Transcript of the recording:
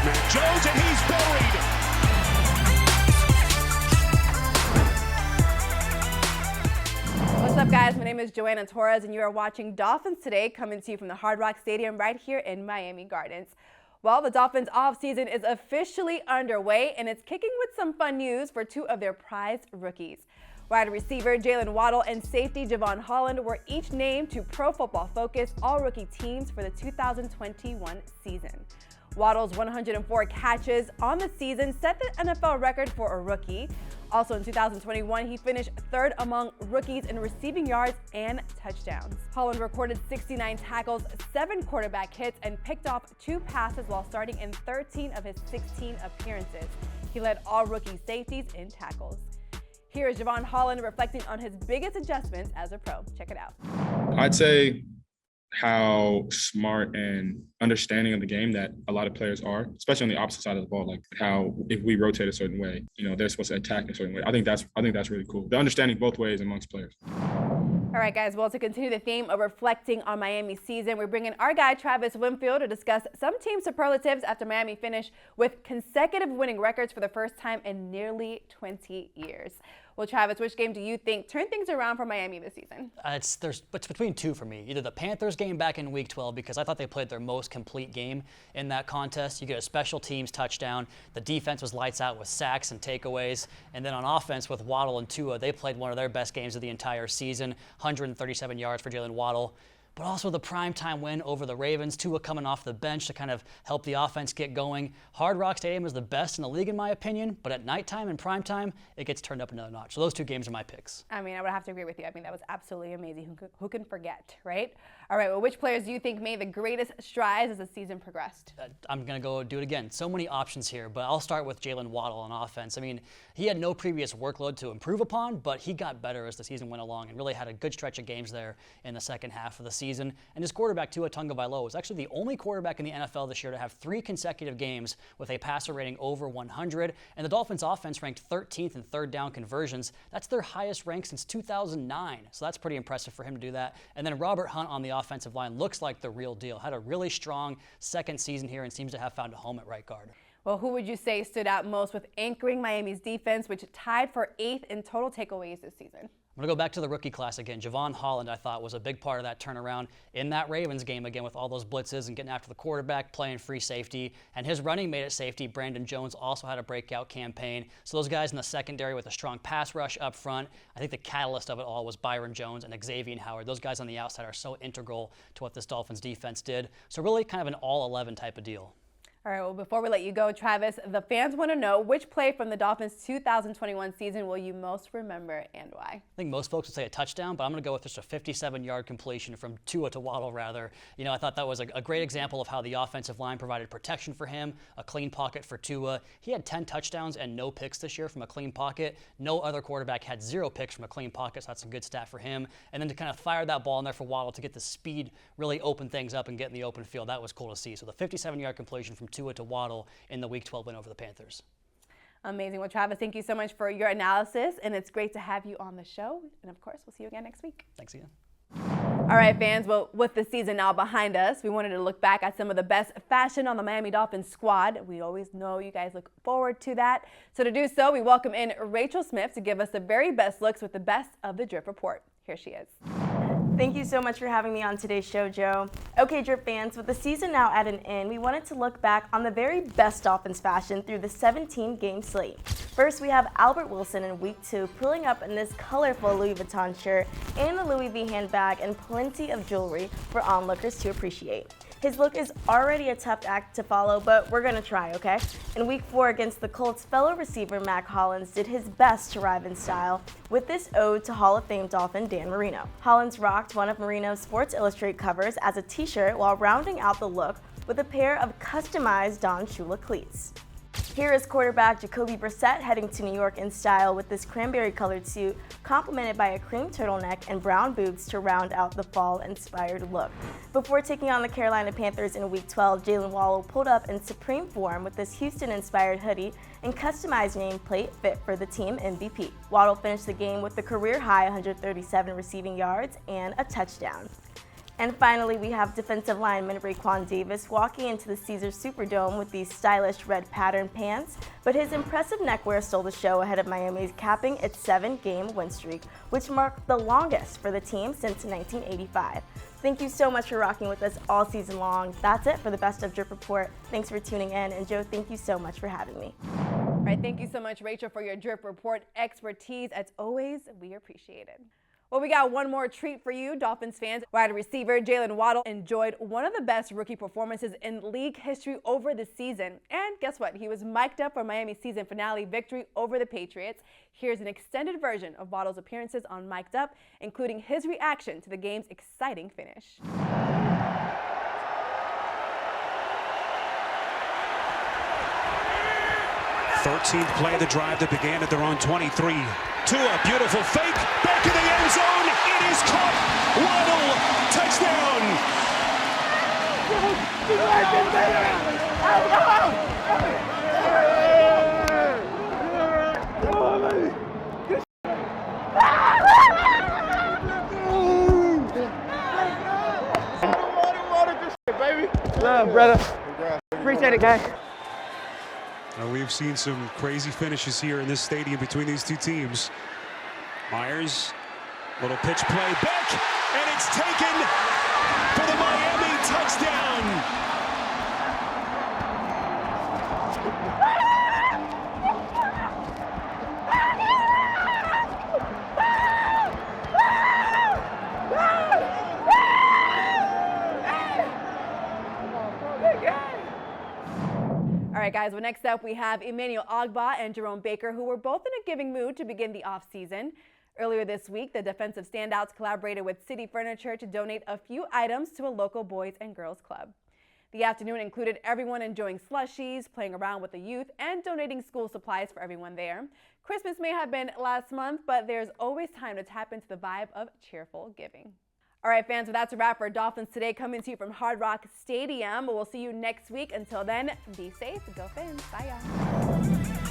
Mac Jones, and he's buried. What's up, guys? My name is Joanna Torres, and you are watching Dolphins Today, coming to you from the Hard Rock Stadium right here in Miami Gardens. Well, the Dolphins offseason is officially underway, and it's kicking with some fun news for two of their prized rookies. Wide receiver Jalen Waddle and safety Jevon Holland were each named to Pro Football Focus All-Rookie teams for the 2021 season. Waddle's 104 catches on the season set the NFL record for a rookie. Also in 2021, he finished third among rookies in receiving yards and touchdowns. Holland recorded 69 tackles, 7 quarterback hits, and picked off 2 passes while starting in 13 of his 16 appearances. He led all rookie safeties in tackles. Here is Jevon Holland reflecting on his biggest adjustments as a pro. Check it out. I'd say how smart and understanding of the game that a lot of players are, especially on the opposite side of the ball, like how if we rotate a certain way, they're supposed to attack in a certain way. I think that's really cool. The understanding both ways amongst players. All right, guys, well, to continue the theme of reflecting on Miami's season, we're bringing our guy Travis Winfield to discuss some team superlatives after Miami finished with consecutive winning records for the first time in nearly 20 years. Well, Travis, which game do you think turned things around for Miami this season? It's between two for me. Either the Panthers game back in Week 12, because I thought they played their most complete game in that contest. You get a special teams touchdown. The defense was lights out with sacks and takeaways. And then on offense with Waddle and Tua, they played one of their best games of the entire season. 137 yards for Jalen Waddle. But also the primetime win over the Ravens, Tua coming off the bench to kind of help the offense get going. Hard Rock Stadium is the best in the league in my opinion, but at nighttime and primetime, it gets turned up another notch. So those two games are my picks. I would have to agree with you. That was absolutely amazing. Who can forget, right? All right, well, which players do you think made the greatest strides as the season progressed? I'm going to go do it again. So many options here, but I'll start with Jalen Waddle on offense. He had no previous workload to improve upon, but he got better as the season went along and really had a good stretch of games there in the second half of the season. And his quarterback, Tua Tagovailoa, was actually the only quarterback in the NFL this year to have 3 consecutive games with a passer rating over 100. And the Dolphins offense ranked 13th in third down conversions. That's their highest rank since 2009. So that's pretty impressive for him to do that. And then Robert Hunt on the offensive line looks like the real deal. Had a really strong second season here and seems to have found a home at right guard. Well, who would you say stood out most with anchoring Miami's defense, which tied for 8th in total takeaways this season? I'm going to go back to the rookie class again. Jevon Holland, I thought, was a big part of that turnaround in that Ravens game, again, with all those blitzes and getting after the quarterback, playing free safety. And his running mate at safety, Brandon Jones, also had a breakout campaign. So those guys in the secondary with a strong pass rush up front, I think the catalyst of it all was Byron Jones and Xavier Howard. Those guys on the outside are so integral to what this Dolphins defense did. So really kind of an all-11 type of deal. All right, well, before we let you go, Travis, the fans want to know which play from the Dolphins' 2021 season will you most remember and why? I think most folks would say a touchdown, but I'm going to go with just a 57-yard completion from Tua to Waddle, rather. I thought that was a great example of how the offensive line provided protection for him, a clean pocket for Tua. He had 10 touchdowns and no picks this year from a clean pocket. No other quarterback had 0 picks from a clean pocket, so that's a good stat for him. And then to kind of fire that ball in there for Waddle to get the speed, really open things up and get in the open field, that was cool to see. So the 57-yard completion from Tua to Waddle in the Week 12 win over the Panthers. Amazing. Well, Travis, thank you so much for your analysis, and it's great to have you on the show. And of course, we'll see you again next week. Thanks again. All right, fans, well, with the season now behind us, we wanted to look back at some of the best fashion on the Miami Dolphins squad. We always know you guys look forward to that. So to do so, we welcome in Rachel Smith to give us the very best looks with the best of the Drip Report. Here she is. Thank you so much for having me on today's show, Joe. Okay, Drip fans, with the season now at an end, we wanted to look back on the very best Dolphins fashion through the 17-game slate. First, we have Albert Wilson in Week 2 pulling up in this colorful Louis Vuitton shirt and the Louis V handbag and plenty of jewelry for onlookers to appreciate. His look is already a tough act to follow, but we're going to try, okay? In Week 4 against the Colts, fellow receiver Mac Hollins did his best to arrive in style with this ode to Hall of Fame Dolphin Dan Marino. Hollins rocked one of Marino's Sports Illustrated covers as a t-shirt while rounding out the look with a pair of customized Don Shula cleats. Here is quarterback Jacoby Brissett heading to New York in style with this cranberry-colored suit, complemented by a cream turtleneck and brown boots to round out the fall-inspired look. Before taking on the Carolina Panthers in Week 12, Jalen Waddle pulled up in supreme form with this Houston-inspired hoodie and customized nameplate fit for the team MVP. Waddle finished the game with the career-high 137 receiving yards and a touchdown. And finally, we have defensive lineman Raekwon Davis walking into the Caesars Superdome with these stylish red pattern pants, but his impressive neckwear stole the show ahead of Miami's capping its 7-game win streak, which marked the longest for the team since 1985. Thank you so much for rocking with us all season long. That's it for the Best of Drip Report. Thanks for tuning in, and Joe, thank you so much for having me. All right, thank you so much, Rachel, for your Drip Report expertise. As always, we appreciate it. Well, we got one more treat for you, Dolphins fans. Wide receiver Jalen Waddle enjoyed one of the best rookie performances in league history over the season. And guess what? He was mic'd up for Miami's season finale victory over the Patriots. Here's an extended version of Waddle's appearances on Mic'd Up, including his reaction to the game's exciting finish. 13th play of the drive that began at their own 23. Tua, beautiful fake, back in the end zone, it is caught, Waddle, touchdown! Love, brother. Appreciate it, guys. We've seen some crazy finishes here in this stadium between these two teams. Myers, little pitch play back, and it's taken for the Miami touchdown. All right, guys, well, next up we have Emmanuel Ogbah and Jerome Baker, who were both in a giving mood to begin the offseason. Earlier this week, the defensive standouts collaborated with City Furniture to donate a few items to a local boys and girls club. The afternoon included everyone enjoying slushies, playing around with the youth, and donating school supplies for everyone there. Christmas may have been last month, but there's always time to tap into the vibe of cheerful giving. All right, fans, well, that's a wrap for Dolphins Today, coming to you from Hard Rock Stadium. We'll see you next week. Until then, be safe. Go Fins. Bye, y'all.